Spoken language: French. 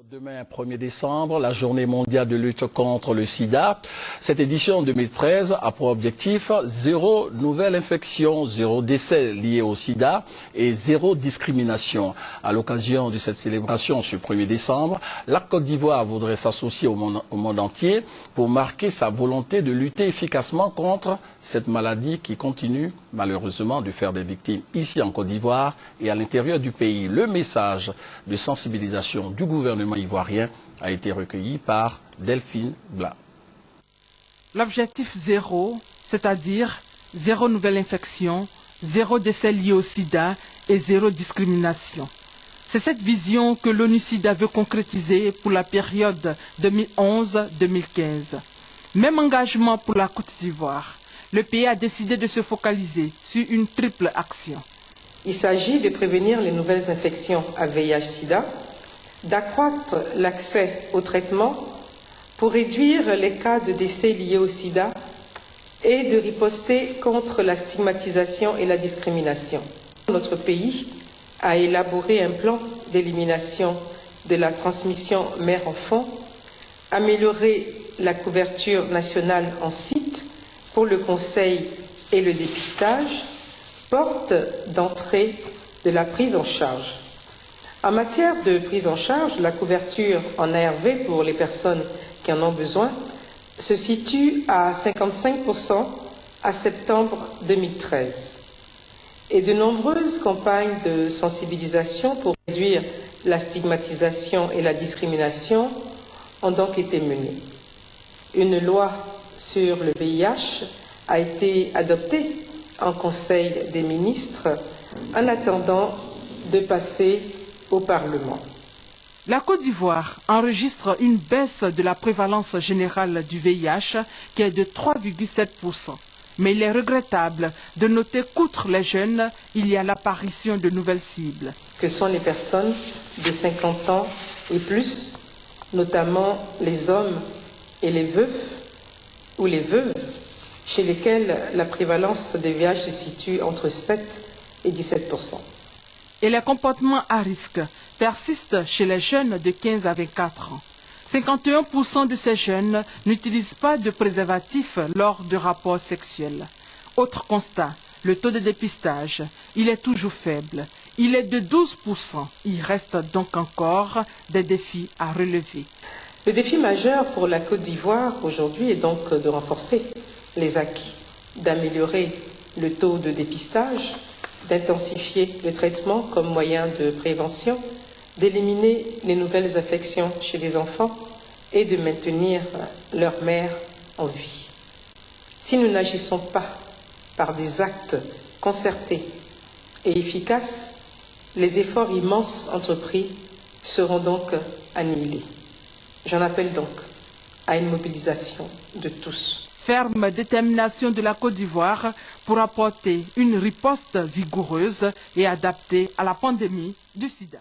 Demain, 1er décembre, la journée mondiale de lutte contre le sida. Cette édition 2013 a pour objectif 0 nouvelle infection, 0 décès liés au sida et 0 discrimination. À l'occasion de cette célébration ce 1er décembre, la Côte d'Ivoire voudrait s'associer au monde entier pour marquer sa volonté de lutter efficacement contre cette maladie qui continue malheureusement de faire des victimes ici en Côte d'Ivoire et à l'intérieur du pays. Le message de sensibilisation du gouvernement ivoirien a été recueilli par Delphine Blas. L'objectif 0, c'est-à-dire 0 nouvelle infection, 0 décès liés au sida et 0 discrimination. C'est cette vision que l'ONU-SIDA veut concrétiser pour la période 2011-2015. Même engagement pour la Côte d'Ivoire. Le pays a décidé de se focaliser sur une triple action. Il s'agit de prévenir les nouvelles infections à VIH-Sida, d'accroître l'accès au traitement pour réduire les cas de décès liés au sida et de riposter contre la stigmatisation et la discrimination. Notre pays a élaboré un plan d'élimination de la transmission mère-enfant, amélioré la couverture nationale en site pour le conseil et le dépistage, porte d'entrée de la prise en charge. En matière de prise en charge, la couverture en ARV pour les personnes qui en ont besoin se situe à 55% à septembre 2013. Et de nombreuses campagnes de sensibilisation pour réduire la stigmatisation et la discrimination ont donc été menées. Une loi sur le VIH a été adoptée en Conseil des ministres en attendant de passer au Parlement. La Côte d'Ivoire enregistre une baisse de la prévalence générale du VIH qui est de 3,7%. Mais il est regrettable de noter qu'outre les jeunes, il y a l'apparition de nouvelles cibles. Que sont les personnes de 50 ans et plus, notamment les hommes et les veufs ou les veuves, chez lesquels la prévalence des VIH se situe entre 7 et 17%. Et les comportements à risque persistent chez les jeunes de 15 à 24 ans. 51% de ces jeunes n'utilisent pas de préservatif lors de rapports sexuels. Autre constat, le taux de dépistage, il est toujours faible. Il est de 12%. Il reste donc encore des défis à relever. Le défi majeur pour la Côte d'Ivoire aujourd'hui est donc de renforcer les acquis, d'améliorer le taux de dépistage, d'intensifier le traitement comme moyen de prévention, d'éliminer les nouvelles infections chez les enfants et de maintenir leur mère en vie. Si nous n'agissons pas par des actes concertés et efficaces, les efforts immenses entrepris seront donc annihilés. J'en appelle donc à une mobilisation de tous. Ferme détermination de la Côte d'Ivoire pour apporter une riposte vigoureuse et adaptée à la pandémie du sida.